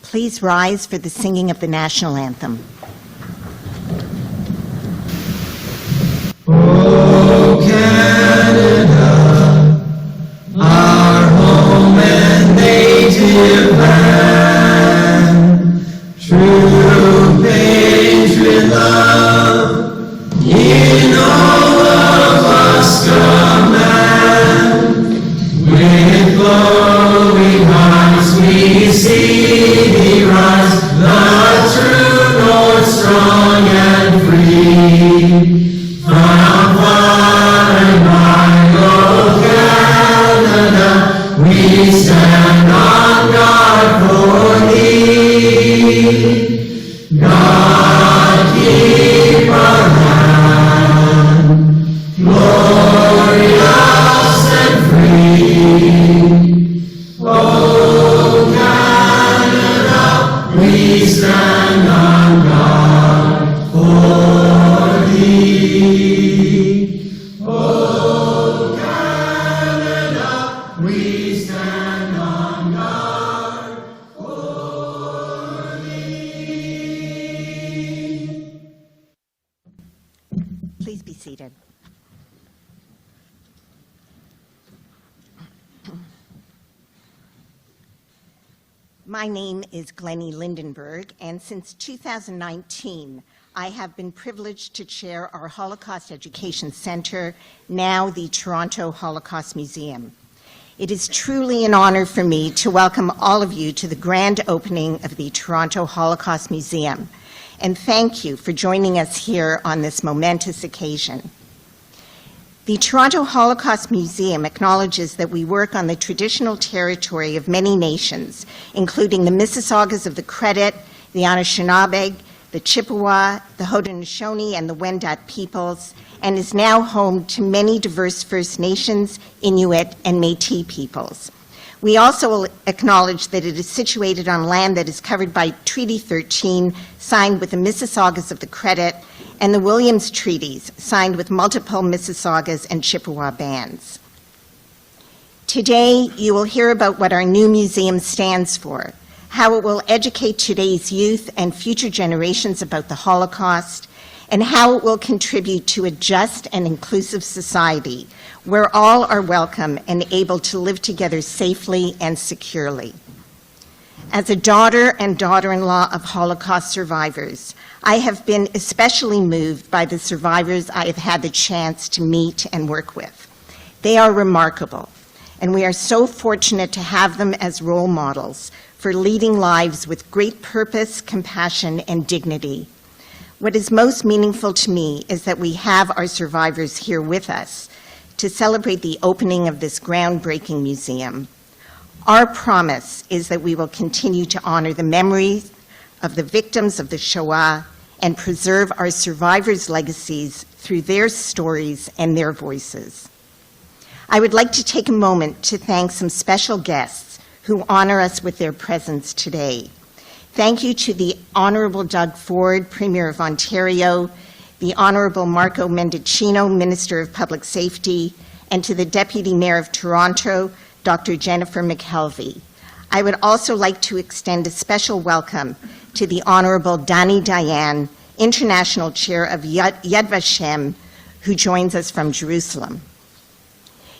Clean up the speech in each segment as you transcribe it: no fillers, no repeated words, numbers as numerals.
Please rise for the singing of the national anthem. Oh, Canada, our home and native land, true patriot love, in all of us command. With glowing hearts we see thee rise, the true North, strong and free. From far and wide, oh Canada, we stand on guard for thee. God keep our land glorious and free. Oh Canada, we stand on guard for thee. Oh Canada, we stand on guard for thee. Please be seated. My name is Glennie Lindenberg, and since 2019, I have been privileged to chair our Holocaust Education Center, now the Toronto Holocaust Museum. It is truly an honor for me to welcome all of you to the grand opening of the Toronto Holocaust Museum, and thank you for joining us here on this momentous occasion. The Toronto Holocaust Museum acknowledges that we work on the traditional territory of many nations, including the Mississaugas of the Credit, the Anishinaabe, the Chippewa, the Haudenosaunee, and the Wendat peoples, and is now home to many diverse First Nations, Inuit, and Métis peoples. We also acknowledge that it is situated on land that is covered by Treaty 13, signed with the Mississaugas of the Credit, and the Williams Treaties, signed with multiple Mississaugas and Chippewa bands. Today, you will hear about what our new museum stands for, how it will educate today's youth and future generations about the Holocaust, and how it will contribute to a just and inclusive society where all are welcome and able to live together safely and securely. As a daughter and daughter-in-law of Holocaust survivors, I have been especially moved by the survivors I have had the chance to meet and work with. They are remarkable, and we are so fortunate to have them as role models for leading lives with great purpose, compassion, and dignity. What is most meaningful to me is that we have our survivors here with us to celebrate the opening of this groundbreaking museum. Our promise is that we will continue to honor the memories of the victims of the Shoah and preserve our survivors' legacies through their stories and their voices. I would like to take a moment to thank some special guests who honor us with their presence today. Thank you to the Honorable Doug Ford, Premier of Ontario, the Honorable Marco Mendicino, Minister of Public Safety, and to the Deputy Mayor of Toronto, Dr. Jennifer McKelvey. I would also like to extend a special welcome to the Honorable Dani Dayan, International Chair of Yad Vashem, who joins us from Jerusalem.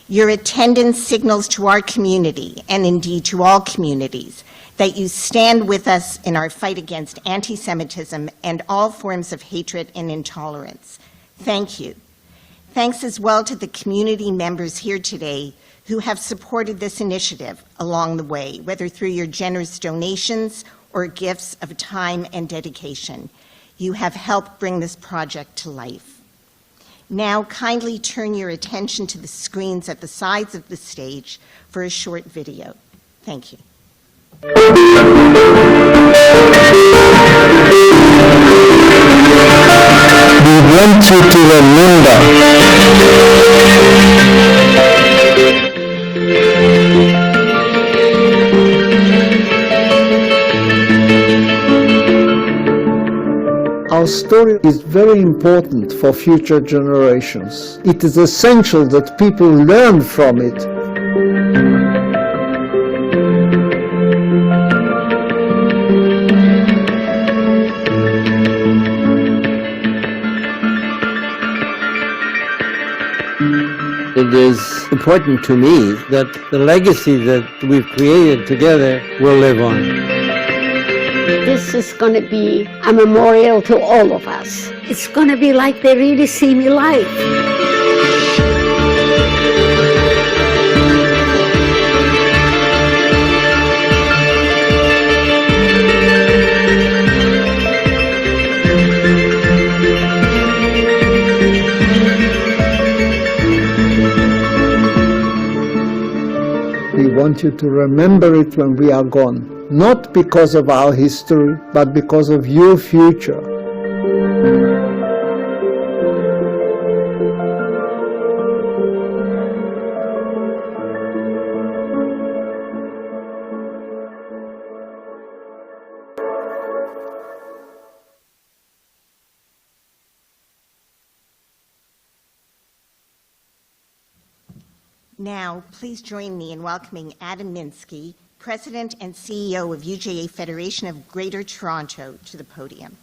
Your attendance signals to our community, and indeed to all communities, that you stand with us in our fight against anti-Semitism and all forms of hatred and intolerance. Thank you. Thanks as well to the community members here today who have supported this initiative along the way, whether through your generous donations or gifts of time and dedication. You have helped bring this project to life. Now, kindly turn your attention to the screens at the sides of the stage for a short video. Thank you. We want you to remember our story is very important for future generations. It is essential that people learn from it. is important to me that the legacy that we've created together will live on. This is going to be a memorial to all of us. It's going to be like they really see me live. We want you to remember it when we are gone, not because of our history, but because of your future. Now, please join me in welcoming Adam Minsky, President and CEO of UJA Federation of Greater Toronto, to the podium.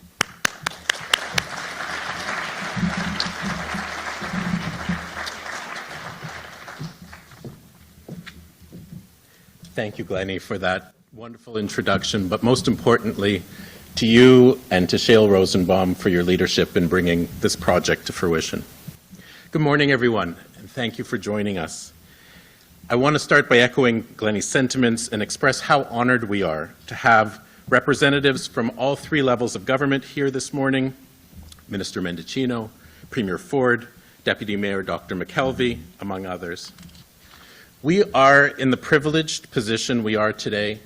Thank you, Glennie, for that wonderful introduction, but most importantly, to you and to Shale Rosenbaum for your leadership in bringing this project to fruition. Good morning, everyone, and thank you for joining us. I want to start by echoing Glennie's sentiments and express how honored we are to have representatives from all three levels of government here this morning: Minister Mendicino, Premier Ford, Deputy Mayor Dr. McKelvey, among others. We are in the privileged position we are today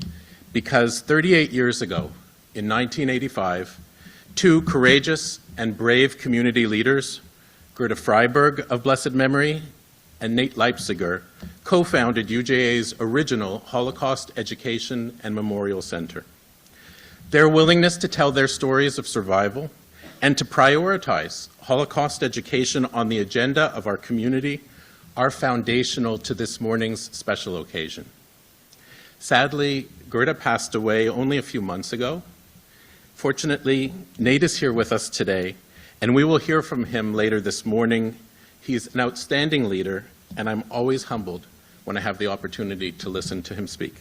because 38 years ago, in 1985, two courageous and brave community leaders, Gerda Freiberg of blessed memory and Nate Leipciger, co-founded UJA's original Holocaust Education and Memorial Center. Their willingness to tell their stories of survival and to prioritize Holocaust education on the agenda of our community are foundational to this morning's special occasion. Sadly, Gerda passed away only a few months ago. Fortunately, Nate is here with us today, and we will hear from him later this morning. He's an outstanding leader, and I'm always humbled when I have the opportunity to listen to him speak.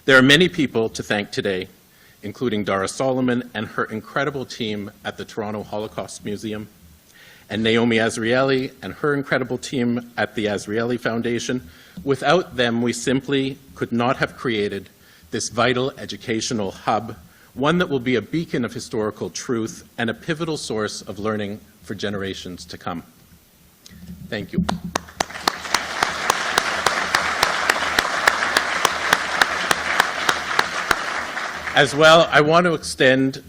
There are many people to thank today, including Dara Solomon and her incredible team at the Toronto Holocaust Museum, and Naomi Azrieli and her incredible team at the Azrieli Foundation. Without them, we simply could not have created this vital educational hub, one that will be a beacon of historical truth and a pivotal source of learning for generations to come. Thank you. As well, I want to extend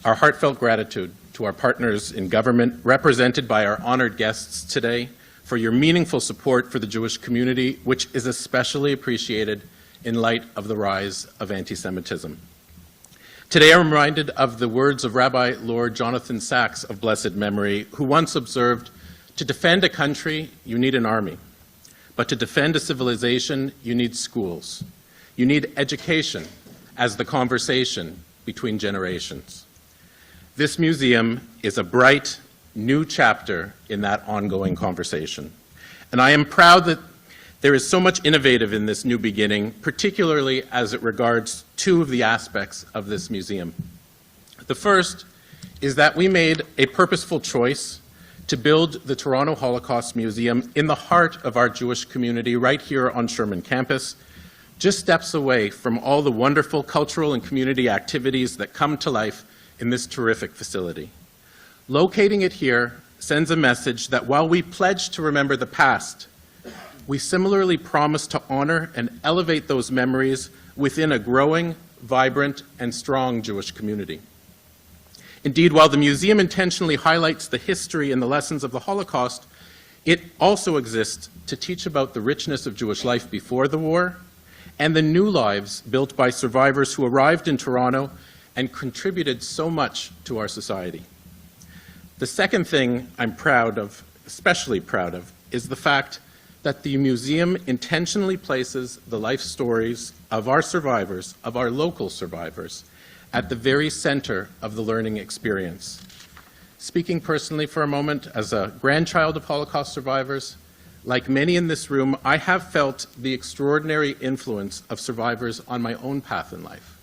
our heartfelt gratitude to our partners in government, represented by our honored guests today, for your meaningful support for the Jewish community, which is especially appreciated in light of the rise of anti-Semitism. Today I'm reminded of the words of Rabbi Lord Jonathan Sacks of blessed memory, who once observed, "To defend a country, you need an army. But to defend a civilization, you need schools. You need education as the conversation between generations." This museum is a bright, new chapter in that ongoing conversation. And I am proud that there is so much innovative in this new beginning, particularly as it regards two of the aspects of this museum. The first is that we made a purposeful choice to build the Toronto Holocaust Museum in the heart of our Jewish community right here on Sherman campus, just steps away from all the wonderful cultural and community activities that come to life in this terrific facility. Locating it here sends a message that while we pledge to remember the past, we similarly promise to honor and elevate those memories within a growing, vibrant, and strong Jewish community. Indeed, while the museum intentionally highlights the history and the lessons of the Holocaust, it also exists to teach about the richness of Jewish life before the war and the new lives built by survivors who arrived in Toronto and contributed so much to our society. The second thing I'm proud of, especially proud of, is the fact that the museum intentionally places the life stories of our survivors, of our local survivors, at the very center of the learning experience. Speaking personally for a moment, as a grandchild of Holocaust survivors, Like many in this room, I have felt the extraordinary influence of survivors on my own path in life.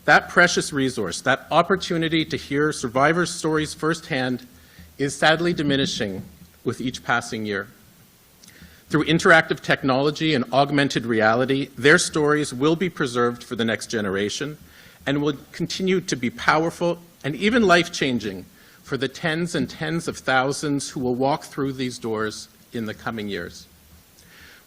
That precious resource, that opportunity to hear survivors' stories firsthand, is sadly diminishing with each passing year. Through interactive technology and augmented reality, their stories will be preserved for the next generation and will continue to be powerful and even life-changing for the tens and tens of thousands who will walk through these doors in the coming years.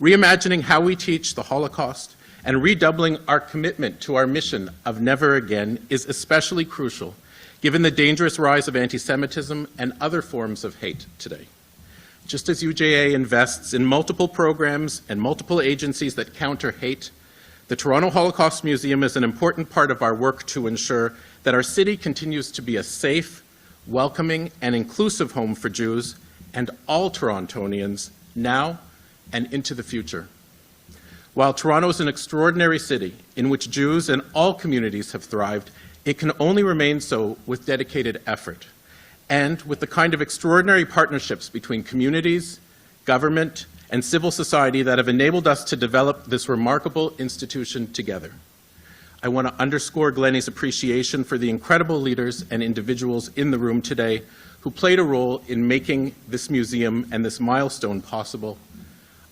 Reimagining how we teach the Holocaust and redoubling our commitment to our mission of never again is especially crucial, given the dangerous rise of anti-Semitism and other forms of hate today. Just as UJA invests in multiple programs and multiple agencies that counter hate, the Toronto Holocaust Museum is an important part of our work to ensure that our city continues to be a safe, welcoming, and inclusive home for Jews and all Torontonians now and into the future. While Toronto is an extraordinary city in which Jews and all communities have thrived, it can only remain so with dedicated effort and with the kind of extraordinary partnerships between communities, government, and civil society that have enabled us to develop this remarkable institution together. I want to underscore Glennie's appreciation for the incredible leaders and individuals in the room today who played a role in making this museum and this milestone possible.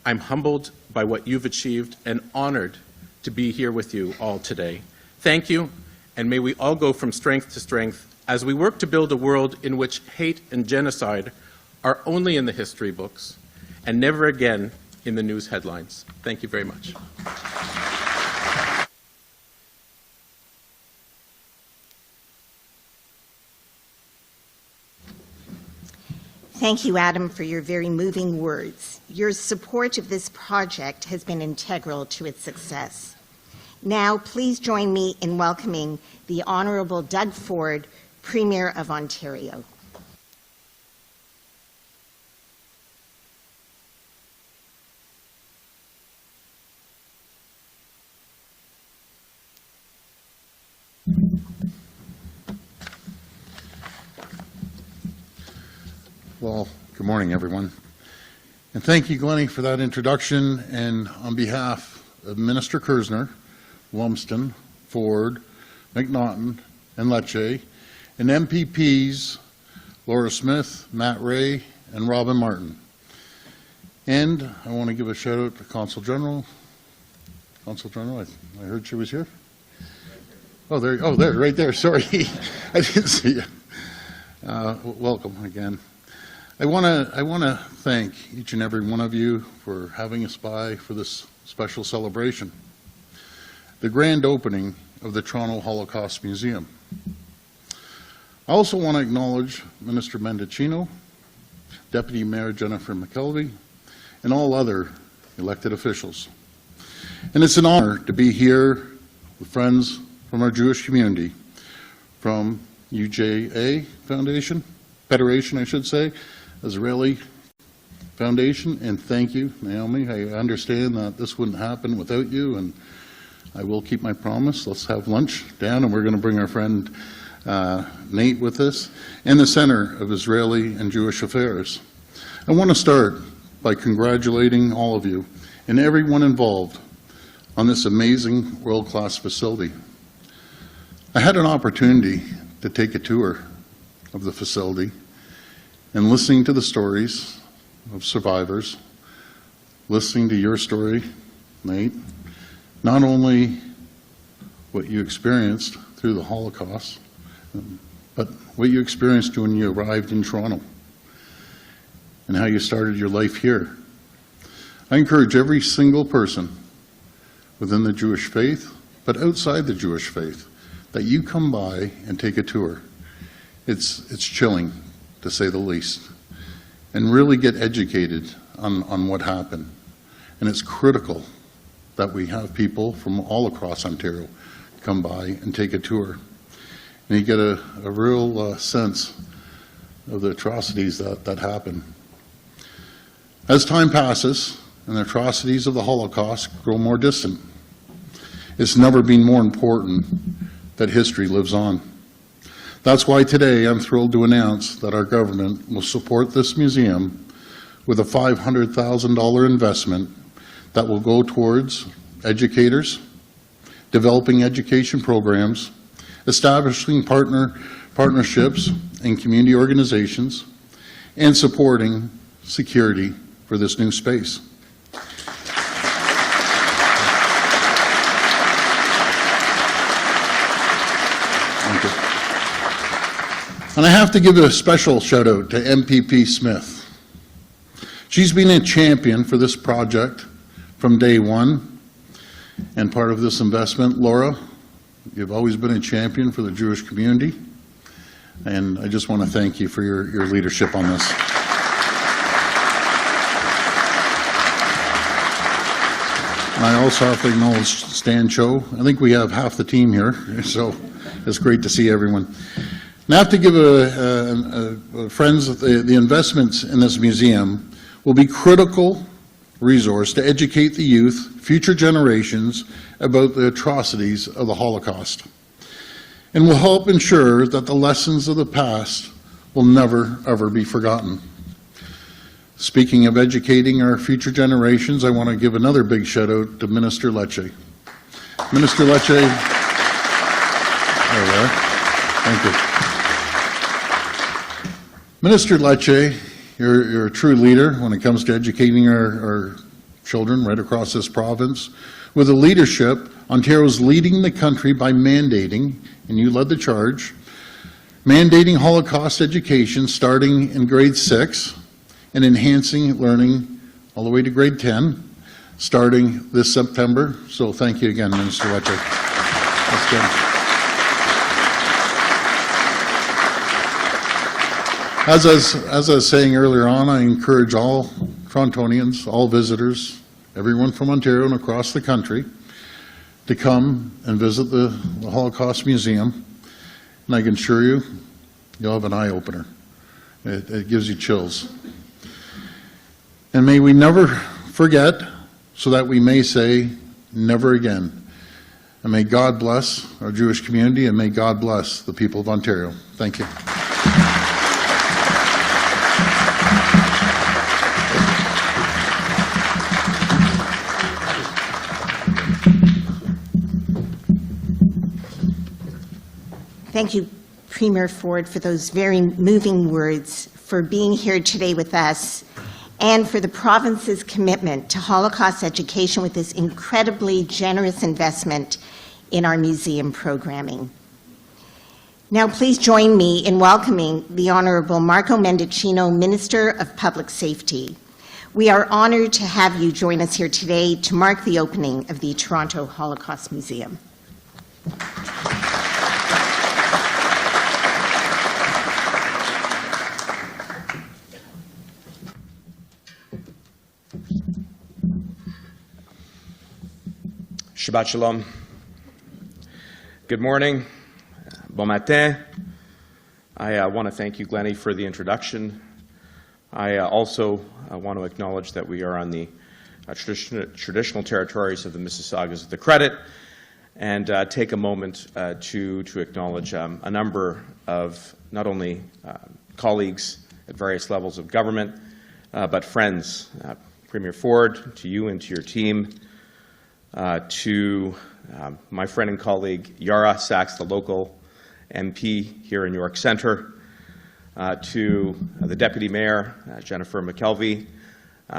I'm humbled by what you've achieved and honored to be here with you all today. Thank you, and may we all go from strength to strength as we work to build a world in which hate and genocide are only in the history books and never again in the news headlines. Thank you very much. Thank you, Adam, for your very moving words. Your support of this project has been integral to its success. Now, please join me in welcoming the Honourable Doug Ford, Premier of Ontario. Well, good morning, everyone. And thank you, Glennie, for that introduction. And on behalf of Minister Kersner, Lumsden, Ford, McNaughton, and Lecce, and MPPs Laura Smith, Matt Ray, and Robin Martin. And I want to give a shout out to Consul General. Consul General, I heard she was here. Oh, there, right there. Sorry, I didn't see you. Welcome again. I want to thank each and every one of you for having us by for this special celebration, the grand opening of the Toronto Holocaust Museum. I also want to acknowledge Minister Mendicino, Deputy Mayor Jennifer McKelvey, and all other elected officials. And it's an honor to be here with friends from our Jewish community, from UJA Federation, I should say, Israeli Foundation, and thank you, Naomi. I understand that this wouldn't happen without you, and I will keep my promise. Let's have lunch down, and we're going to bring our friend Nate with us, and the Center of Israeli and Jewish Affairs. I want to start by congratulating all of you and everyone involved on this amazing world-class facility. I had an opportunity to take a tour of the facility and listening to the stories of survivors, listening to your story, Nate, not only what you experienced through the Holocaust, but what you experienced when you arrived in Toronto and how you started your life here. I encourage every single person within the Jewish faith, but outside the Jewish faith, that you come by and take a tour. It's chilling, to say the least, and really get educated on what happened. And it's critical that we have people from all across Ontario come by and take a tour. And you get a real sense of the atrocities that happen. As time passes and the atrocities of the Holocaust grow more distant, it's never been more important that history lives on. That's why today I'm thrilled to announce that our government will support this museum with a $500,000 investment that will go towards educators, developing education programs, establishing partnerships in community organizations, and supporting security for this new space. Thank you. And I have to give a special shout out to MPP Smith. She's been a champion for this project from day one and part of this investment. Laura, you've always been a champion for the Jewish community, and I just want to thank you for your leadership on this. I also have to acknowledge Stan Cho. I think we have half the team here, so it's great to see everyone. And I have to give friends, the investments in this museum will be critical resource to educate the youth, future generations, about the atrocities of the Holocaust, and will help ensure that the lessons of the past will never, ever be forgotten. Speaking of educating our future generations, I want to give another big shout out to Minister Leipciger. Minister Leipciger, there we are. Thank you. Minister Leipciger, you're a true leader when it comes to educating our children right across this province. With the leadership, Ontario's leading the country by mandating, and you led the charge, mandating Holocaust education starting in grade 6 and enhancing learning all the way to grade 10, starting this September. So thank you again, Minister Leipciger. That's good. As I was saying earlier on, I encourage all Torontonians, all visitors, everyone from Ontario and across the country to come and visit the Holocaust Museum. And I can assure you, you'll have an eye-opener. It gives you chills. And may we never forget, so that we may say, never again. And may God bless our Jewish community, and may God bless the people of Ontario. Thank you. Thank you, Premier Ford, for those very moving words, for being here today with us, and for the province's commitment to Holocaust education with this incredibly generous investment in our museum programming. Now, please join me in welcoming the Honorable Marco Mendicino, Minister of Public Safety. We are honored to have you join us here today to mark the opening of the Toronto Holocaust Museum. Shabbat Shalom. Good morning. Bon matin. I want to thank you, Glennie, for the introduction. I also want to acknowledge that we are on the traditional territories of the Mississaugas of the Credit, and take a moment to acknowledge a number of not only colleagues at various levels of government, but friends. Premier Ford, to you and to your team, to my friend and colleague Yara Sachs, the local MP here in York Centre, to the Deputy Mayor, Jennifer McKelvey,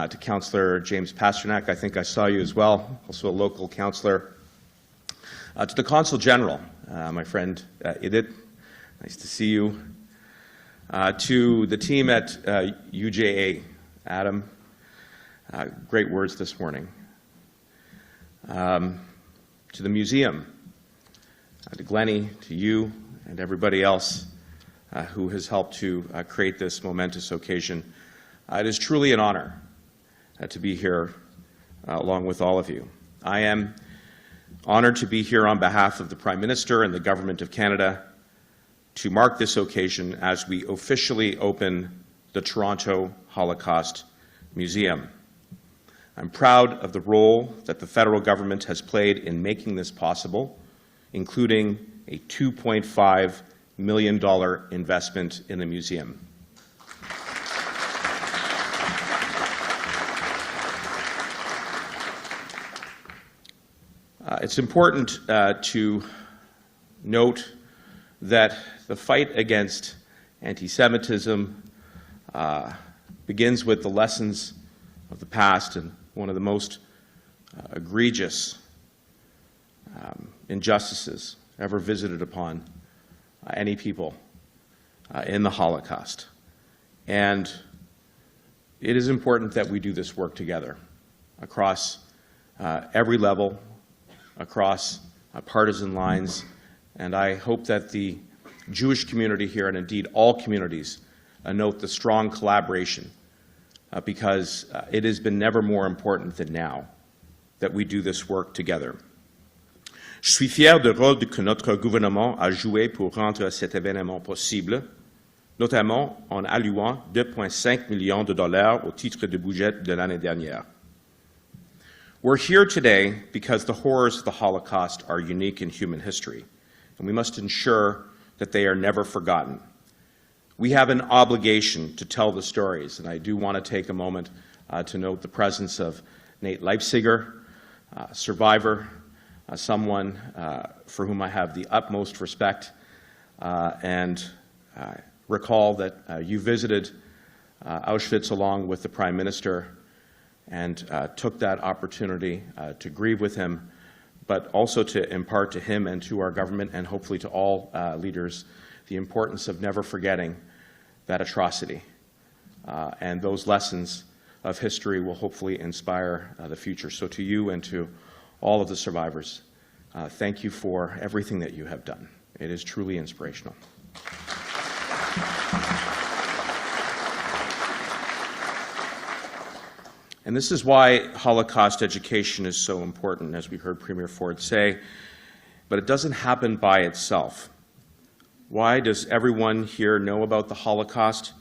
to Councillor James Pasternak, I think I saw you as well, also a local councillor, to the Consul General, my friend Idit, nice to see you, to the team at UJA, Adam, great words this morning. To the museum, to Glennie, to you, and everybody else who has helped to create this momentous occasion. It is truly an honor to be here along with all of you. I am honored to be here on behalf of the Prime Minister and the Government of Canada to mark this occasion as we officially open the Toronto Holocaust Museum. I'm proud of the role that the federal government has played in making this possible, including a $2.5 million investment in the museum. It's important to note that the fight against anti-Semitism begins with the lessons of the past, and one of the most egregious injustices ever visited upon any people in the Holocaust. And it is important that we do this work together across every level, across partisan lines, and I hope that the Jewish community here, and indeed all communities, note the strong collaboration because it has been never more important than now that we do this work together. Je suis fier du rôle que notre gouvernement a joué pour rendre cet événement possible, notamment en allouant 2,5 millions de dollars au titre du budget de l'année dernière. We're here today because the horrors of the Holocaust are unique in human history, and we must ensure that they are never forgotten. We have an obligation to tell the stories, and I do want to take a moment to note the presence of Nate Leipciger, a survivor, someone for whom I have the utmost respect, and recall that you visited Auschwitz along with the Prime Minister and took that opportunity to grieve with him, but also to impart to him and to our government and hopefully to all leaders the importance of never forgetting that atrocity. And those lessons of history will hopefully inspire the future. So to you and to all of the survivors, thank you for everything that you have done. It is truly inspirational. And this is why Holocaust education is so important, as we heard Premier Ford say, but it doesn't happen by itself. Why does everyone here know about the Holocaust?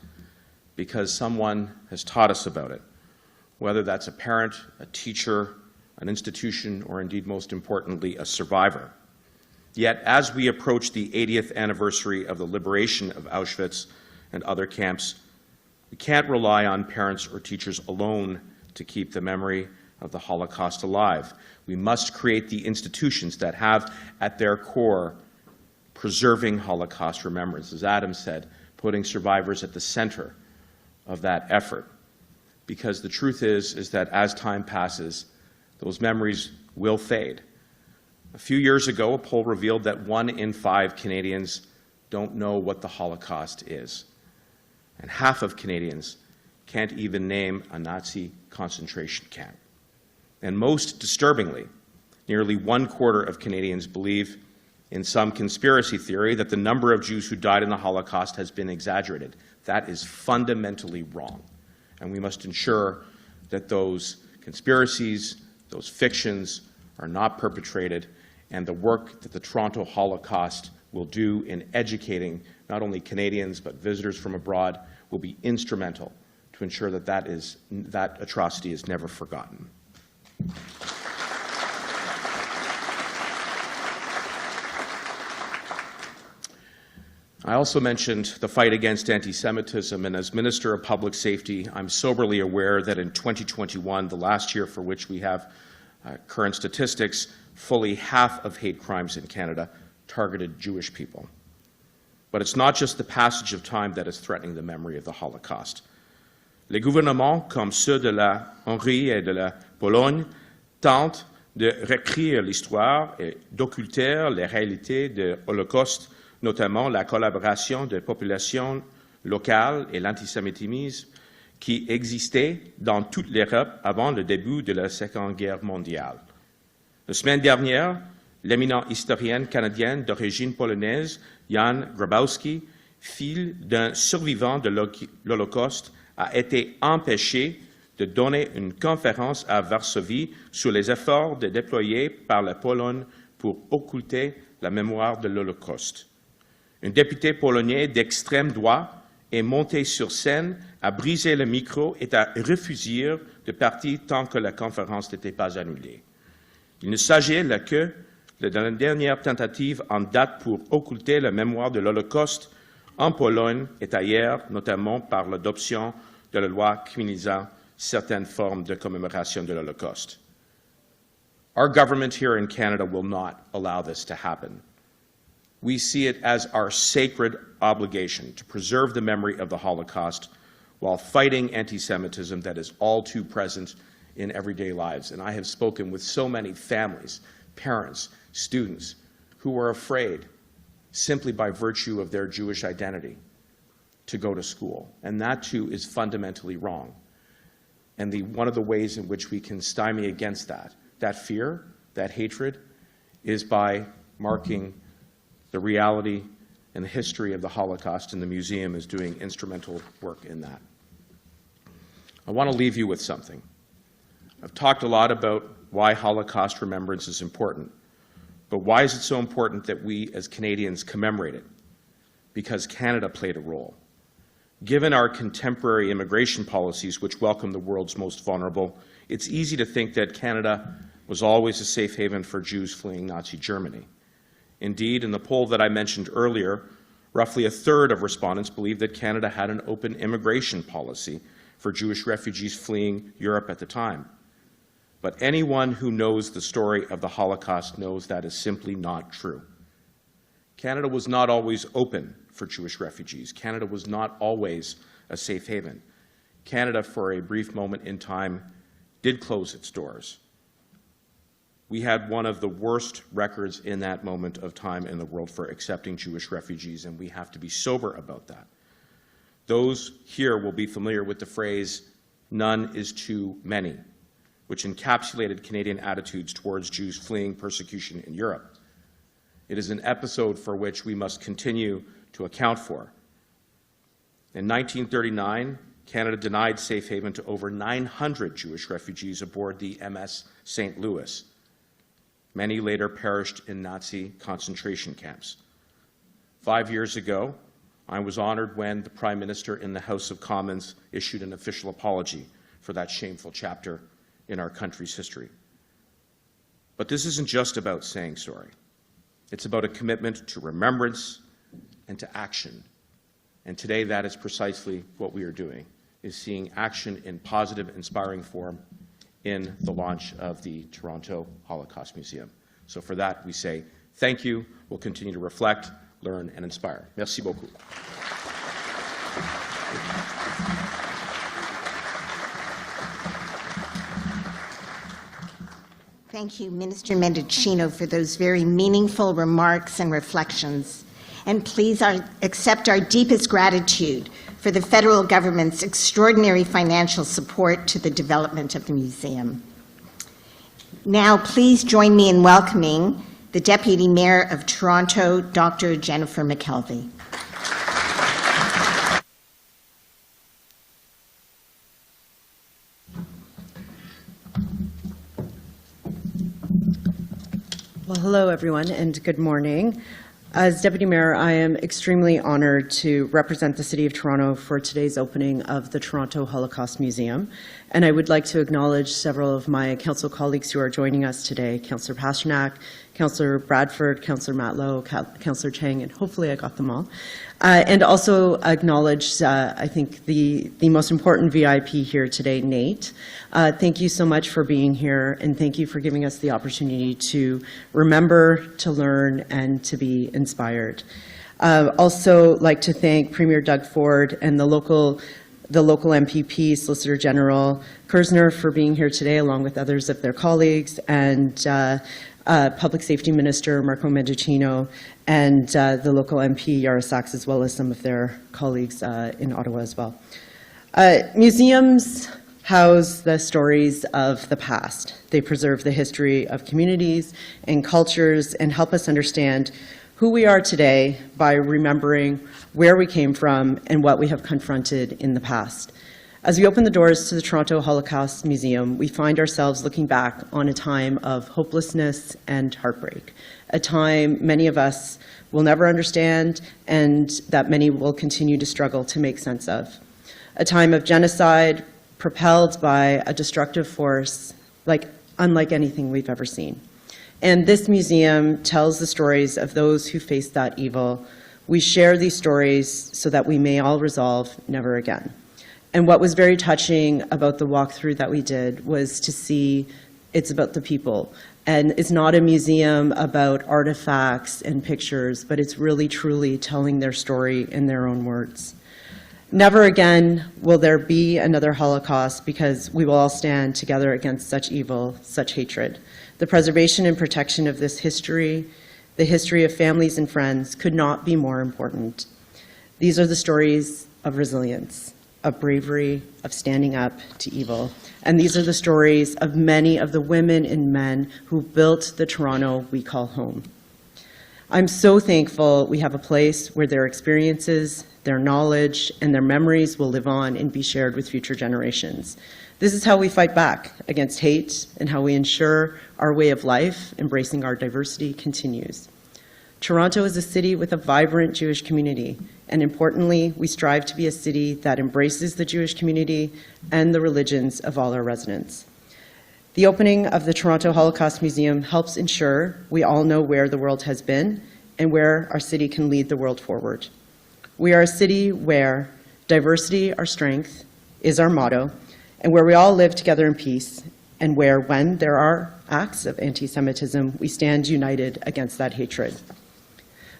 Because someone has taught us about it, whether that's a parent, a teacher, an institution, or indeed, most importantly, a survivor. Yet, as we approach the 80th anniversary of the liberation of Auschwitz and other camps, we can't rely on parents or teachers alone to keep the memory of the Holocaust alive. We must create the institutions that have at their core preserving Holocaust remembrance. As Adam said, putting survivors at the center of that effort. Because the truth is that as time passes, those memories will fade. A few years ago, a poll revealed that 1 in 5 Canadians don't know what the Holocaust is. And half of Canadians can't even name a Nazi concentration camp. And most disturbingly, nearly 1/4 of Canadians believe in some conspiracy theory that the number of Jews who died in the Holocaust has been exaggerated. That is fundamentally wrong. And we must ensure that those conspiracies, those fictions are not perpetrated, and the work that the Toronto Holocaust will do in educating not only Canadians but visitors from abroad will be instrumental to ensure that that atrocity is never forgotten. I also mentioned the fight against anti-Semitism, and as Minister of Public Safety, I'm soberly aware that in 2021, the last year for which we have current statistics, fully half of hate crimes in Canada targeted Jewish people. But it's not just the passage of time that is threatening the memory of the Holocaust. Les gouvernements, comme ceux de la Hongrie et de la Pologne, tentent de réécrire l'histoire et d'occulter les réalités de l'Holocauste, notamment la collaboration des populations locales et l'antisémitisme qui existait dans toute l'Europe avant le début de la Seconde Guerre mondiale. La semaine dernière, l'éminent historien canadien d'origine polonaise, Jan Grabowski, fille d'un survivant de l'Holocauste, a été empêché de donner une conférence à Varsovie sur les efforts déployés par la Pologne pour occulter la mémoire de l'Holocauste. Un député polonais d'extrême droite est monté sur scène, a brisé le micro et a refusé de partir tant que la conférence n'était pas annulée. Il ne s'agit là que de la dernière tentative en date pour occulter la mémoire de l'Holocauste en Pologne et ailleurs, notamment par l'adoption de la loi criminalisant certaines formes de commémoration de l'Holocauste. Our government here in Canada will not allow this to happen. We see it as our sacred obligation to preserve the memory of the Holocaust while fighting anti-Semitism that is all too present in everyday lives. And I have spoken with so many families, parents, students who are afraid simply by virtue of their Jewish identity to go to school. And that too is fundamentally wrong. And one of the ways in which we can stymie against that fear, that hatred, is by marking the reality and the history of the Holocaust, and the museum is doing instrumental work in that. I want to leave you with something. I've talked a lot about why Holocaust remembrance is important, but why is it so important that we as Canadians commemorate it? Because Canada played a role. Given our contemporary immigration policies, which welcome the world's most vulnerable, it's easy to think that Canada was always a safe haven for Jews fleeing Nazi Germany. Indeed, in the poll that I mentioned earlier, roughly a third of respondents believed that Canada had an open immigration policy for Jewish refugees fleeing Europe at the time. But anyone who knows the story of the Holocaust knows that is simply not true. Canada was not always open for Jewish refugees. Canada was not always a safe haven. Canada, for a brief moment in time, did close its doors. We had one of the worst records in that moment of time in the world for accepting Jewish refugees, and we have to be sober about that. Those here will be familiar with the phrase, "none is too many," which encapsulated Canadian attitudes towards Jews fleeing persecution in Europe. It is an episode for which we must continue to account for. In 1939, Canada denied safe haven to over 900 Jewish refugees aboard the MS St. Louis. Many later perished in Nazi concentration camps. 5 years ago, I was honored when the Prime Minister in the House of Commons issued an official apology for that shameful chapter in our country's history. But this isn't just about saying sorry. It's about a commitment to remembrance and to action. And today that is precisely what we are doing, is seeing action in positive, inspiring form in the launch of the Toronto Holocaust Museum. So for that, we say thank you. We'll continue to reflect, learn, and inspire. Merci beaucoup. Thank you, Minister Mendicino, for those very meaningful remarks and reflections. And please accept our deepest gratitude for the federal government's extraordinary financial support to the development of the museum. Now, please join me in welcoming the Deputy Mayor of Toronto, Dr. Jennifer McKelvey. Well, hello, everyone, and good morning. As Deputy Mayor, I am extremely honored to represent the City of Toronto for today's opening of the Toronto Holocaust Museum. And I would like to acknowledge several of my council colleagues who are joining us today, Councillor Pasternak, Councillor Bradford, Councillor Matlow, Councillor Chang, and hopefully I got them all. And also acknowledge, I think, the most important VIP here today, Nate. Thank you so much for being here, and thank you for giving us the opportunity to remember, to learn, and to be inspired. Also like to thank Premier Doug Ford and the local MPP, Solicitor General Kersner, for being here today, along with others of their colleagues, and Public Safety Minister Marco Mendicino, and the local MP Yara Sachs, as well as some of their colleagues in Ottawa as well. Museums house the stories of the past. They preserve the history of communities and cultures and help us understand who we are today by remembering where we came from and what we have confronted in the past. As we open the doors to the Toronto Holocaust Museum, we find ourselves looking back on a time of hopelessness and heartbreak, a time many of us will never understand and that many will continue to struggle to make sense of. A time of genocide propelled by a destructive force unlike anything we've ever seen. And this museum tells the stories of those who faced that evil. We share these stories so that we may all resolve never again. And what was very touching about the walkthrough that we did was to see it's about the people. And it's not a museum about artifacts and pictures, but it's really, truly telling their story in their own words. Never again will there be another Holocaust, because we will all stand together against such evil, such hatred. The preservation and protection of this history, the history of families and friends, could not be more important. These are the stories of resilience, of bravery, of standing up to evil. And these are the stories of many of the women and men who built the Toronto we call home. I'm so thankful we have a place where their experiences, their knowledge, and their memories will live on and be shared with future generations. This is how we fight back against hate and how we ensure our way of life, embracing our diversity, continues. Toronto is a city with a vibrant Jewish community, and importantly, we strive to be a city that embraces the Jewish community and the religions of all our residents. The opening of the Toronto Holocaust Museum helps ensure we all know where the world has been and where our city can lead the world forward. We are a city where diversity, our strength, is our motto, and where we all live together in peace, and where, when there are acts of anti-Semitism, we stand united against that hatred.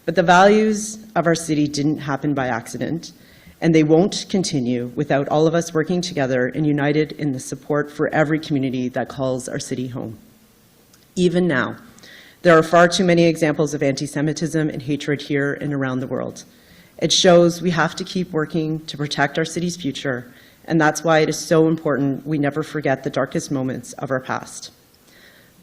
But the values of our city didn't happen by accident, and they won't continue without all of us working together and united in the support for every community that calls our city home. Even now, there are far too many examples of anti-Semitism and hatred here and around the world. It shows we have to keep working to protect our city's future, and that's why it is so important we never forget the darkest moments of our past.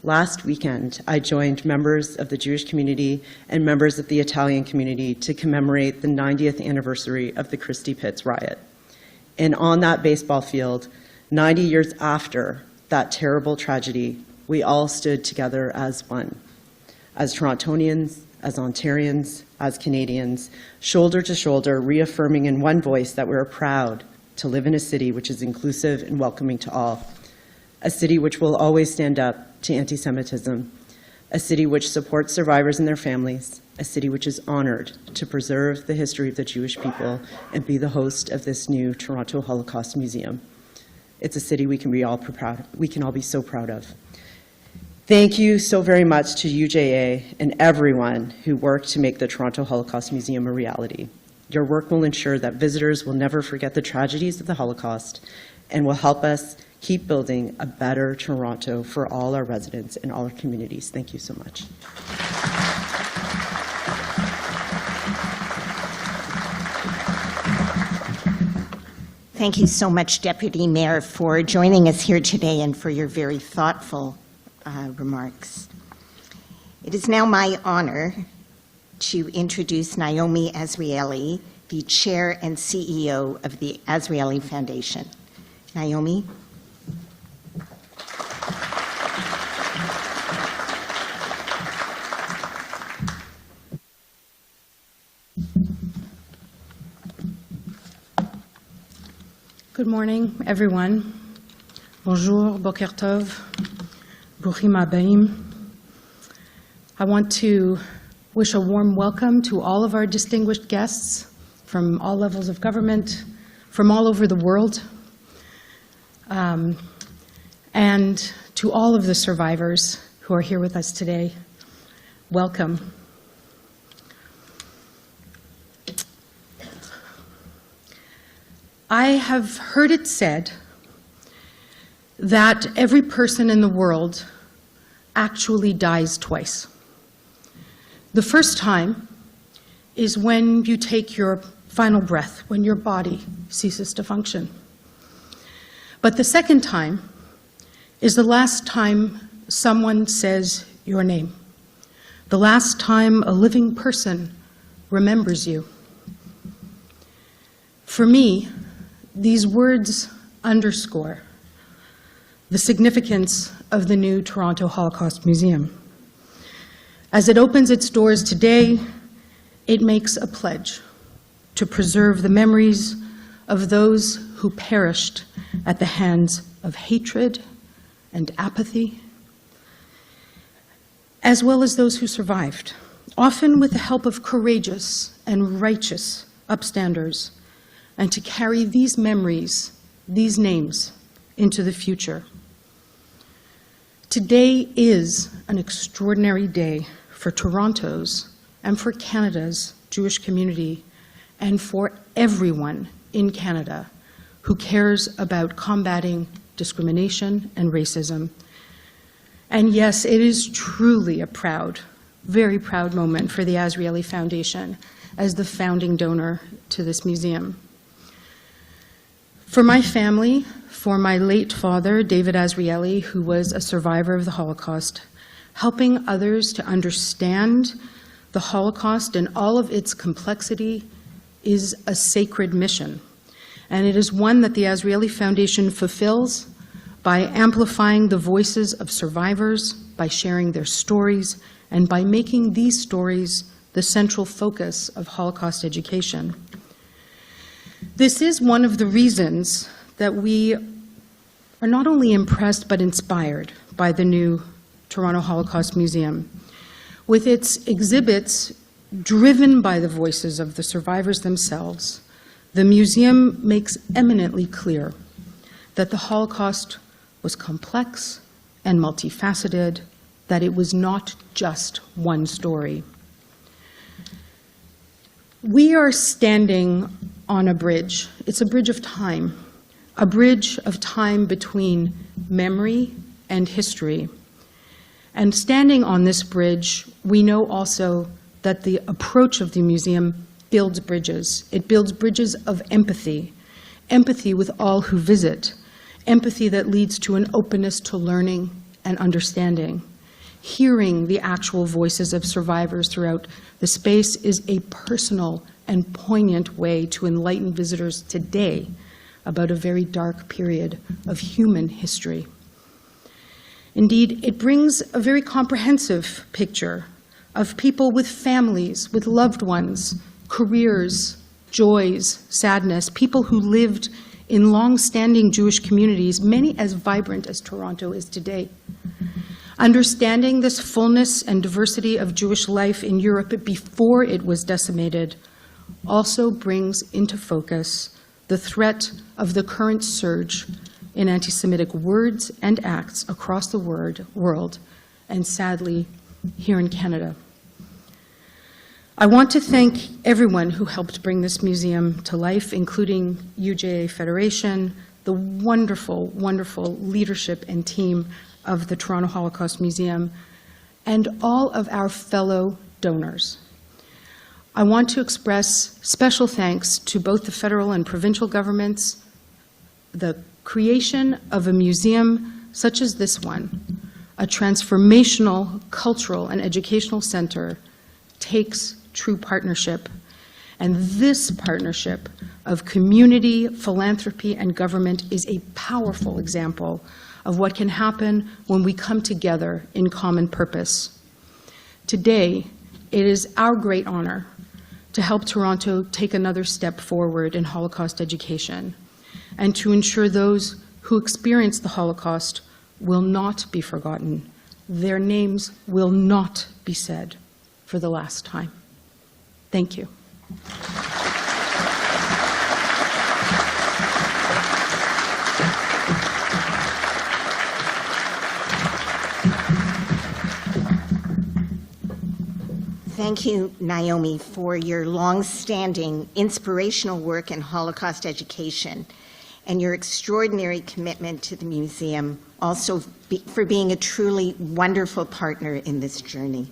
Last weekend, I joined members of the Jewish community and members of the Italian community to commemorate the 90th anniversary of the Christie Pitts riot. And on that baseball field, 90 years after that terrible tragedy, we all stood together as one, as Torontonians, as Ontarians, as Canadians, shoulder to shoulder, reaffirming in one voice that we're proud to live in a city which is inclusive and welcoming to all, a city which will always stand up to anti-Semitism, a city which supports survivors and their families, a city which is honored to preserve the history of the Jewish people and be the host of this new Toronto Holocaust Museum. It's a city we can all be so proud of. Thank you so very much to UJA and everyone who worked to make the Toronto Holocaust Museum a reality. Your work will ensure that visitors will never forget the tragedies of the Holocaust and will help us keep building a better Toronto for all our residents and all our communities. Thank you so much. Thank you so much, Deputy Mayor, for joining us here today and for your very thoughtful remarks. It is now my honor to introduce Naomi Azrieli, the Chair and CEO of the Azrieli Foundation. Naomi. Good morning, everyone. Bonjour, boker tov, bruchim habayim. I want to wish a warm welcome to all of our distinguished guests from all levels of government, from all over the world, and to all of the survivors who are here with us today. Welcome. I have heard it said that every person in the world actually dies twice. The first time is when you take your final breath, when your body ceases to function. But the second time is the last time someone says your name, the last time a living person remembers you. For me, these words underscore the significance of the new Toronto Holocaust Museum. As it opens its doors today, it makes a pledge to preserve the memories of those who perished at the hands of hatred and apathy, as well as those who survived, often with the help of courageous and righteous upstanders, and to carry these memories, these names, into the future. Today is an extraordinary day for Toronto's and for Canada's Jewish community and for everyone in Canada who cares about combating discrimination and racism. And yes, it is truly a proud, very proud moment for the Azrieli Foundation as the founding donor to this museum. For my family, for my late father, David Azrieli, who was a survivor of the Holocaust, helping others to understand the Holocaust and all of its complexity is a sacred mission. And it is one that the Azrieli Foundation fulfills by amplifying the voices of survivors, by sharing their stories, and by making these stories the central focus of Holocaust education. This is one of the reasons that we are not only impressed but inspired by the new Toronto Holocaust Museum. With its exhibits driven by the voices of the survivors themselves, the museum makes eminently clear that the Holocaust was complex and multifaceted, that it was not just one story. We are standing on a bridge. It's a bridge of time between memory and history. And standing on this bridge, we know also that the approach of the museum builds bridges. It builds bridges of empathy, empathy with all who visit, empathy that leads to an openness to learning and understanding. Hearing the actual voices of survivors throughout the space is a personal and poignant way to enlighten visitors today about a very dark period of human history. Indeed, it brings a very comprehensive picture of people with families, with loved ones, careers, joys, sadness, people who lived in long-standing Jewish communities, many as vibrant as Toronto is today. Understanding this fullness and diversity of Jewish life in Europe before it was decimated also brings into focus the threat of the current surge in anti-Semitic words and acts across the world, and sadly, here in Canada. I want to thank everyone who helped bring this museum to life, including UJA Federation, the wonderful, wonderful leadership and team of the Toronto Holocaust Museum, and all of our fellow donors. I want to express special thanks to both the federal and provincial governments. The creation of a museum such as this one, a transformational cultural and educational center, takes true partnership. And this partnership of community, philanthropy, and government is a powerful example of what can happen when we come together in common purpose. Today, it is our great honor to help Toronto take another step forward in Holocaust education and to ensure those who experienced the Holocaust will not be forgotten. Their names will not be said for the last time. Thank you. Thank you, Naomi, for your long-standing inspirational work in Holocaust education and your extraordinary commitment to the museum, also for being a truly wonderful partner in this journey.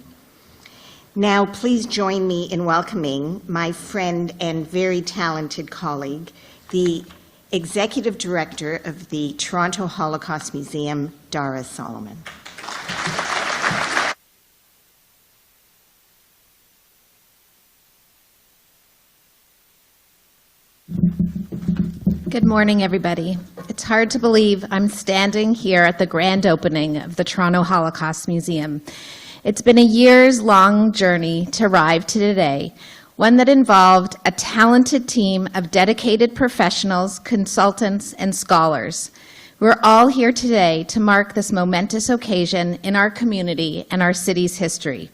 Now, please join me in welcoming my friend and very talented colleague, the Executive Director of the Toronto Holocaust Museum, Dara Solomon. Good morning, everybody. It's hard to believe I'm standing here at the grand opening of the Toronto Holocaust Museum. It's been a years-long journey to arrive to today, one that involved a talented team of dedicated professionals, consultants, and scholars. We're all here today to mark this momentous occasion in our community and our city's history.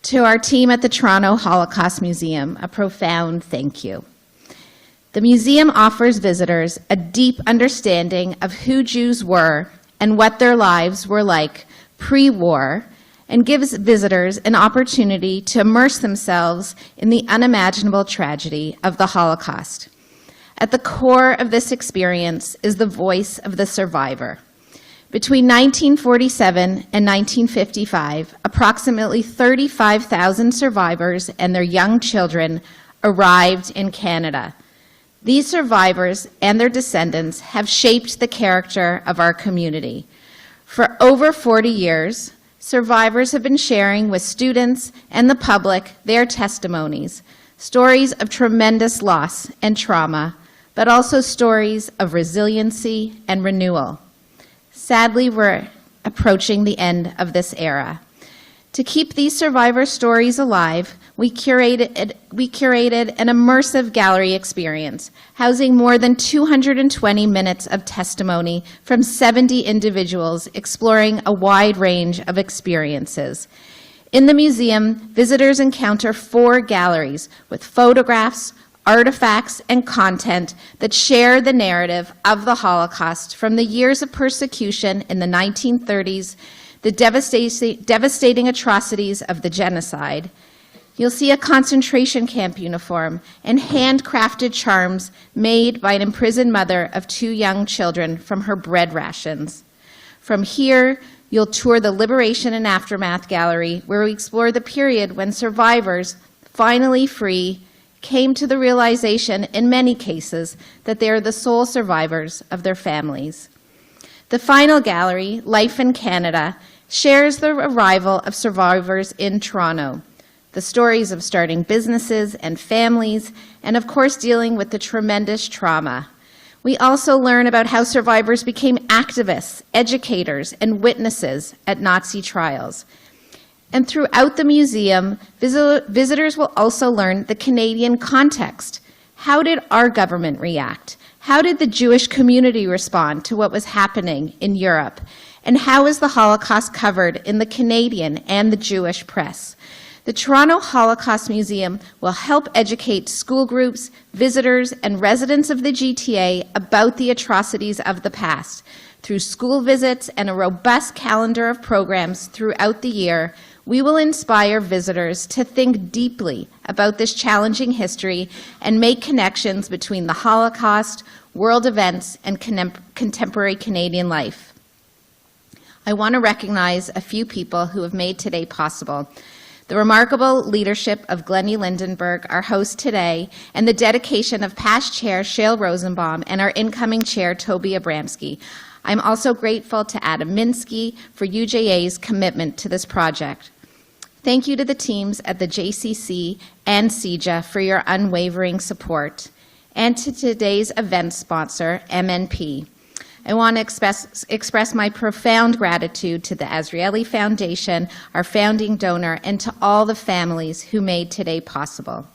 To our team at the Toronto Holocaust Museum, a profound thank you. The museum offers visitors a deep understanding of who Jews were and what their lives were like pre-war, and gives visitors an opportunity to immerse themselves in the unimaginable tragedy of the Holocaust. At the core of this experience is the voice of the survivor. Between 1947 and 1955, approximately 35,000 survivors and their young children arrived in Canada. These survivors and their descendants have shaped the character of our community. For over 40 years, survivors have been sharing with students and the public their testimonies, stories of tremendous loss and trauma, but also stories of resiliency and renewal. Sadly, we're approaching the end of this era. To keep these survivor stories alive, we curated an immersive gallery experience, housing more than 220 minutes of testimony from 70 individuals exploring a wide range of experiences. In the museum, visitors encounter 4 galleries with photographs, artifacts, and content that share the narrative of the Holocaust from the years of persecution in the 1930s, the devastating atrocities of the genocide. You'll see a concentration camp uniform and handcrafted charms made by an imprisoned mother of 2 young children from her bread rations. From here, you'll tour the Liberation and Aftermath Gallery, where we explore the period when survivors, finally free, came to the realization, in many cases, that they are the sole survivors of their families. The final gallery, Life in Canada, shares the arrival of survivors in Toronto, the stories of starting businesses and families, and of course dealing with the tremendous trauma. We also learn about how survivors became activists, educators, and witnesses at Nazi trials. And throughout the museum, visitors will also learn the Canadian context. How did our government react? How did the Jewish community respond to what was happening in Europe? And how is the Holocaust covered in the Canadian and the Jewish press? The Toronto Holocaust Museum will help educate school groups, visitors, and residents of the GTA about the atrocities of the past. Through school visits and a robust calendar of programs throughout the year, we will inspire visitors to think deeply about this challenging history and make connections between the Holocaust, world events, and contemporary Canadian life. I want to recognize a few people who have made today possible. The remarkable leadership of Glennie Lindenberg, our host today, and the dedication of past Chair Shale Rosenbaum and our incoming Chair Toby Abramsky. I'm also grateful to Adam Minsky for UJA's commitment to this project. Thank you to the teams at the JCC and CJA for your unwavering support, and to today's event sponsor, MNP. I want to express my profound gratitude to the Azrieli Foundation, our founding donor, and to all the families who made today possible.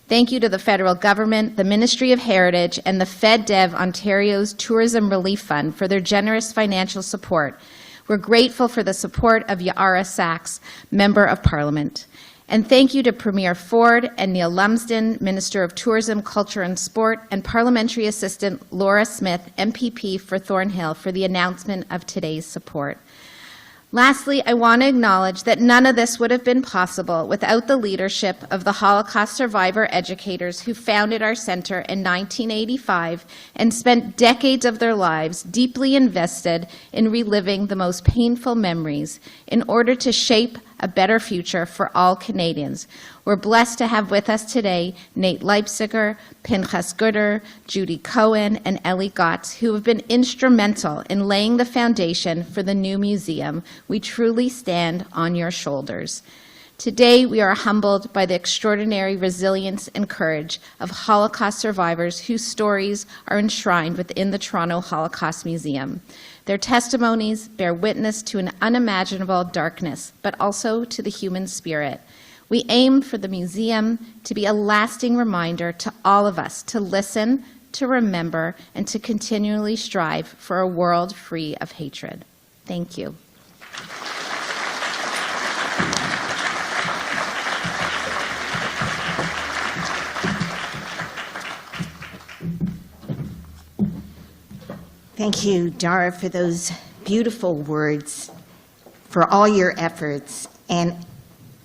Thank you to the federal government, the Ministry of Heritage, and the FedDev Ontario's Tourism Relief Fund for their generous financial support. We're grateful for the support of Yara Sachs, Member of Parliament. And thank you to Premier Ford and Neil Lumsden, Minister of Tourism, Culture and Sport, and Parliamentary Assistant Laura Smith, MPP for Thornhill, for the announcement of today's support. Lastly, I want to acknowledge that none of this would have been possible without the leadership of the Holocaust survivor educators who founded our center in 1985 and spent decades of their lives deeply invested in reliving the most painful memories in order to shape a better future for all Canadians. We're blessed to have with us today Nate Leipciger, Pinchas Gooder, Judy Cohen, and Ellie Gotts, who have been instrumental in laying the foundation for the new museum. We truly stand on your shoulders. Today, we are humbled by the extraordinary resilience and courage of Holocaust survivors whose stories are enshrined within the Toronto Holocaust Museum. Their testimonies bear witness to an unimaginable darkness, but also to the human spirit. We aim for the museum to be a lasting reminder to all of us to listen, to remember, and to continually strive for a world free of hatred. Thank you. Thank you, Dara, for those beautiful words for all your efforts, and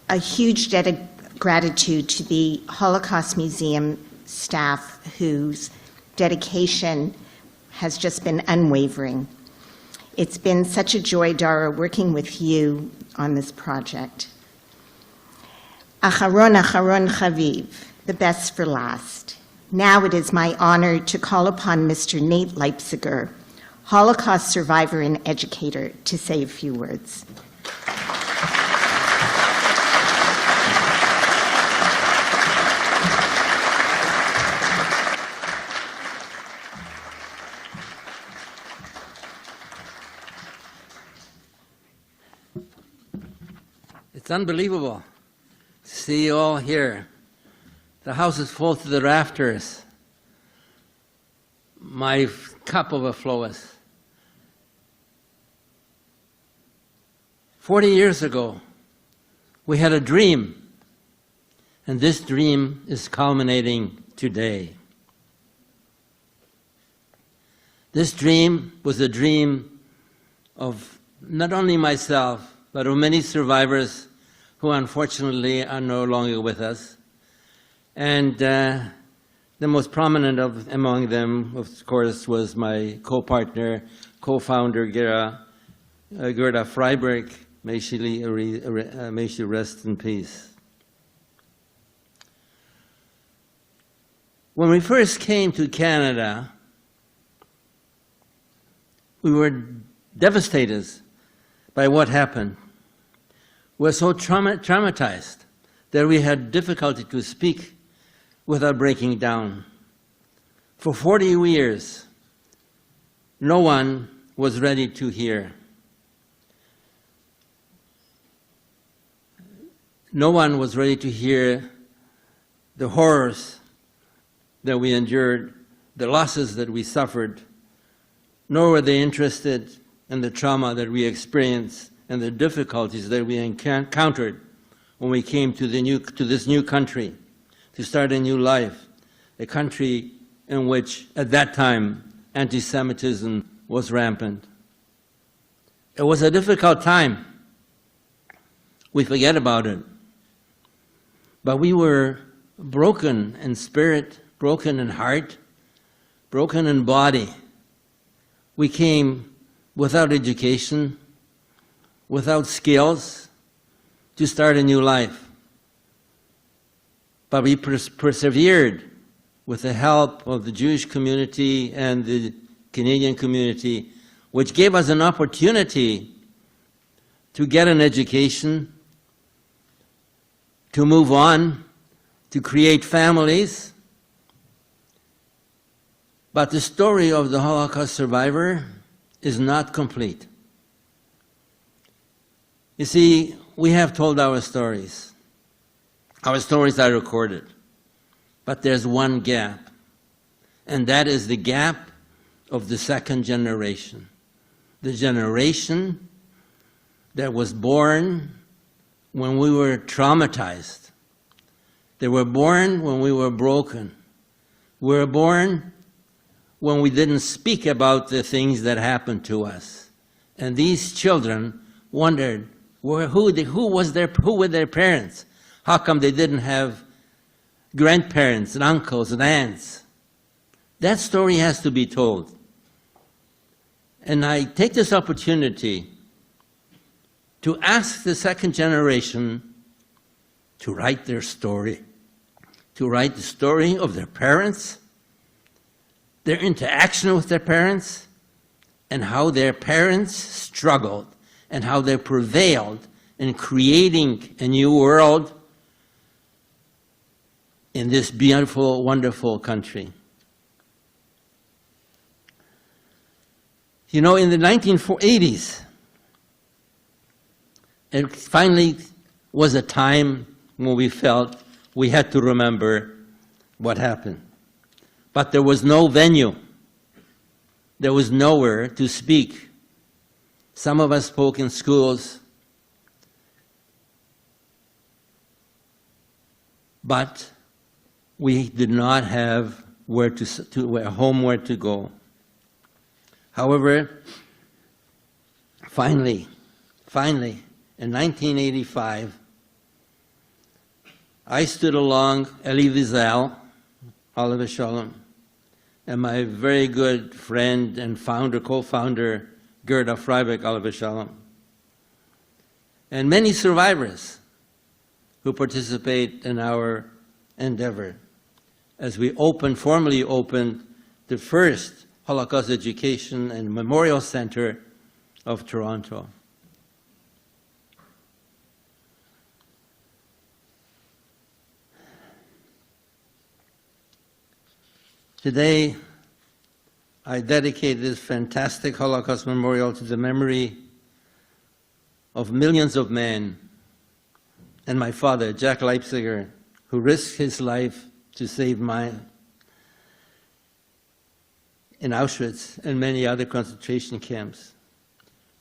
a huge debt of gratitude to the Holocaust Museum staff whose dedication has just been unwavering. It's been such a joy, Dara, working with you on this project. Acharon, acharon chaviv, the best for last. Now it is my honor to call upon Mr. Nate Leipciger, Holocaust survivor and educator, to say a few words. It's unbelievable to see you all here. The house is full to the rafters. My cup overflows. 40 years ago, we had a dream, and this dream is culminating today. This dream was a dream of not only myself, but of many survivors who unfortunately are no longer with us. And the most prominent among them, of course, was my co-partner, co-founder, Gerda Freiberg. May she rest in peace. When we first came to Canada, we were devastated by what happened. We're so traumatized that we had difficulty to speak without breaking down. For 40 years, no one was ready to hear. No one was ready to hear the horrors that we endured, the losses that we suffered, nor were they interested in the trauma that we experienced and the difficulties that we encountered when we came to this new country, to start a new life, a country in which, at that time, anti-Semitism was rampant. It was a difficult time. We forget about it. But we were broken in spirit, broken in heart, broken in body. We came without education, without skills, to start a new life. But we persevered with the help of the Jewish community and the Canadian community, which gave us an opportunity to get an education, to move on, to create families. But the story of the Holocaust survivor is not complete. You see, we have told our stories. Our stories are recorded. But there's one gap, and that is the gap of the second generation. The generation that was born when we were traumatized. They were born when we were broken. We were born when we didn't speak about the things that happened to us. And these children wondered, who were their parents? How come they didn't have grandparents and uncles and aunts? That story has to be told. And I take this opportunity to ask the second generation to write their story, to write the story of their parents, their interaction with their parents, and how their parents struggled and how they prevailed in creating a new world in this beautiful, wonderful country. You know, in the 1980s, it finally was a time when we felt we had to remember what happened. But there was no venue. There was nowhere to speak. Some of us spoke in schools, but we did not have a home where to go. However, Finally, in 1985, I stood along Elie Wiesel, Oliver Shalom, and my very good friend and co-founder, Gerda Freiberg, Oliver Shalom, and many survivors who participate in our endeavor as we formally opened the first Holocaust Education and Memorial Center of Toronto. Today, I dedicate this fantastic Holocaust memorial to the memory of millions of men and my father, Jack Leipciger, who risked his life to save mine in Auschwitz and many other concentration camps.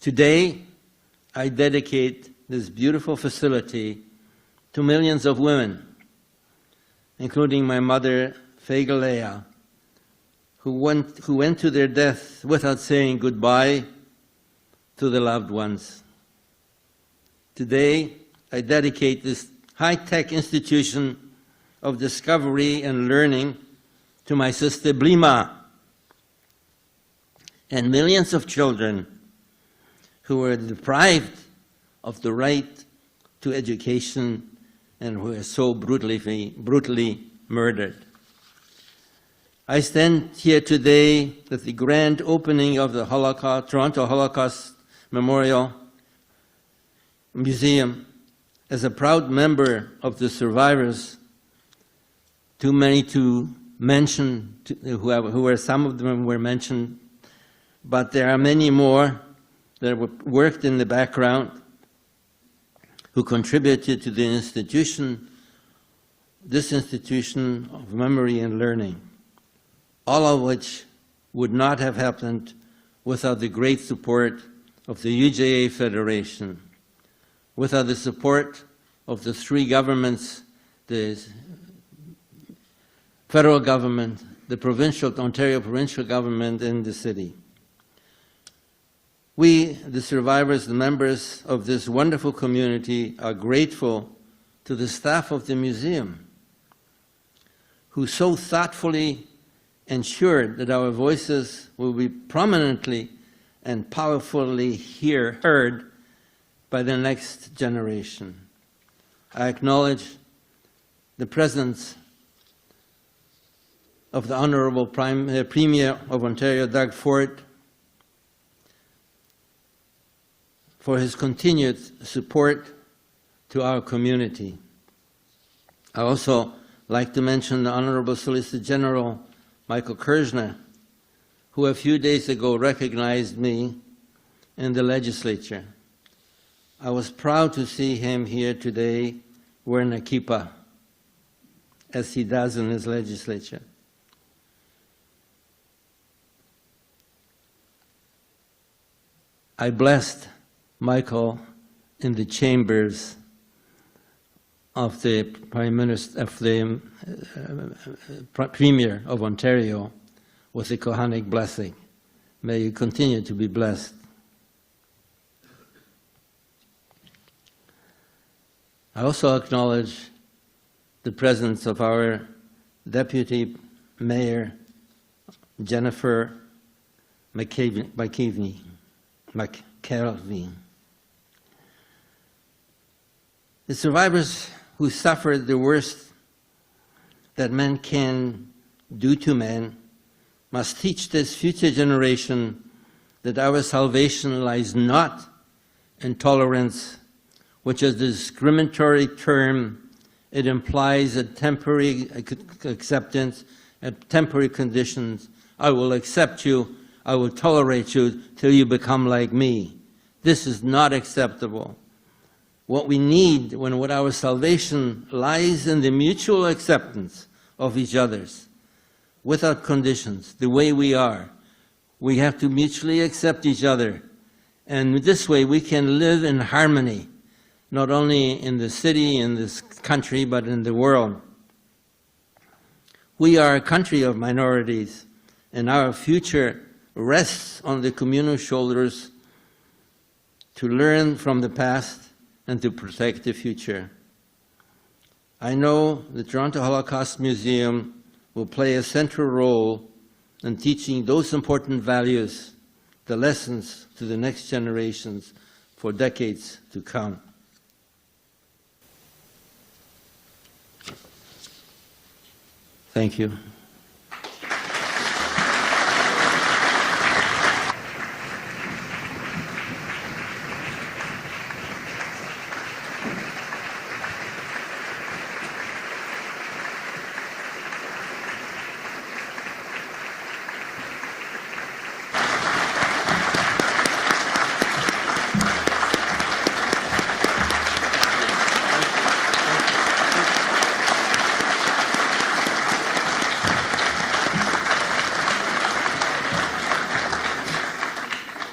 Today, I dedicate this beautiful facility to millions of women, including my mother, Fegelea, who went to their death without saying goodbye to the loved ones. Today, I dedicate this high-tech institution of discovery and learning to my sister Blima and millions of children who were deprived of the right to education and who were so brutally murdered. I stand here today at the grand opening of the Toronto Holocaust Memorial Museum as a proud member of the survivors, too many to mention, some of them were mentioned, but there are many more that worked in the background who contributed to the this institution of memory and learning, all of which would not have happened without the great support of the UJA Federation, without the support of the three governments, the federal government, the Ontario provincial government, and the city. We, the survivors, the members of this wonderful community, are grateful to the staff of the museum, who so thoughtfully ensured that our voices will be prominently and powerfully heard by the next generation. I acknowledge the presence of the Honourable Premier of Ontario, Doug Ford, for his continued support to our community. I also like to mention the Honourable Solicitor General Michael Kerzner, who a few days ago recognized me in the legislature. I was proud to see him here today wearing a kippah, as he does in his legislature. I blessed Michael in the chambers of the Prime Minister, of the Premier of Ontario, with a Kohanic blessing. May you continue to be blessed. I also acknowledge the presence of our Deputy Mayor, Jennifer McKelvey. The survivors who suffered the worst that man can do to man must teach this future generation that our salvation lies not in tolerance, which is a discriminatory term. It implies a temporary acceptance, temporary conditions. I will accept you, I will tolerate you till you become like me. This is not acceptable. What we need, what our salvation lies in the mutual acceptance of each other's, without conditions, the way we are. We have to mutually accept each other. And this way we can live in harmony, not only in the city, in this country, but in the world. We are a country of minorities, and our future rests on the communal shoulders to learn from the past and to protect the future. I know the Toronto Holocaust Museum will play a central role in teaching those important values, the lessons to the next generations for decades to come. Thank you.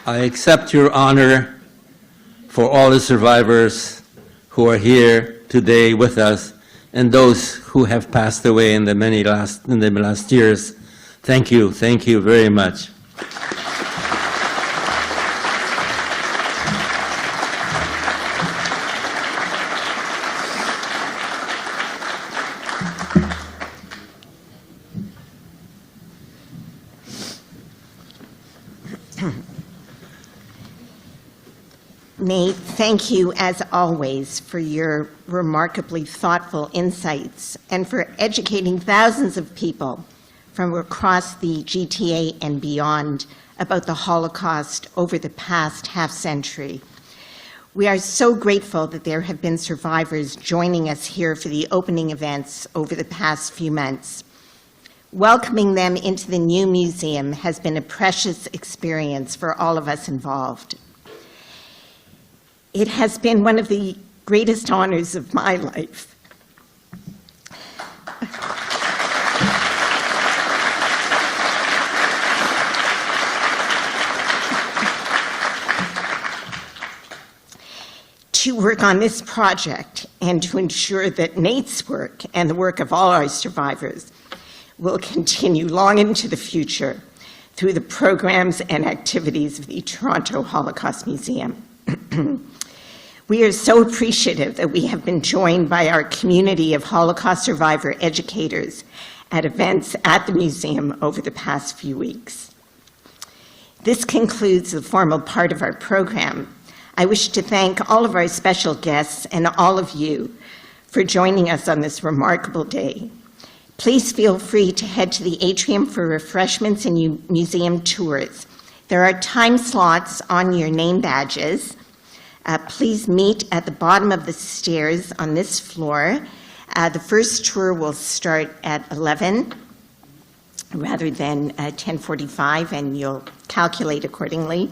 I accept your honor for all the survivors who are here today with us and those who have passed away in the last years. Thank you very much. Nate, thank you as always for your remarkably thoughtful insights and for educating thousands of people from across the GTA and beyond about the Holocaust over the past half-century. We are so grateful that there have been survivors joining us here for the opening events over the past few months. Welcoming them into the new museum has been a precious experience for all of us involved. It has been one of the greatest honors of my life. To work on this project and to ensure that Nate's work and the work of all our survivors will continue long into the future through the programs and activities of the Toronto Holocaust Museum. We are so appreciative that we have been joined by our community of Holocaust survivor educators at events at the museum over the past few weeks. This concludes the formal part of our program. I wish to thank all of our special guests and all of you for joining us on this remarkable day. Please feel free to head to the atrium for refreshments and museum tours. There are time slots on your name badges. Please meet at the bottom of the stairs on this floor. The first tour will start at 11 rather than 10:45, and you'll calculate accordingly.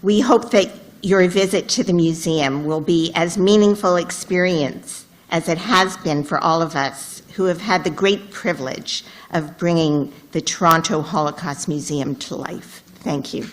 We hope that your visit to the museum will be as meaningful experience as it has been for all of us who have had the great privilege of bringing the Toronto Holocaust Museum to life. Thank you.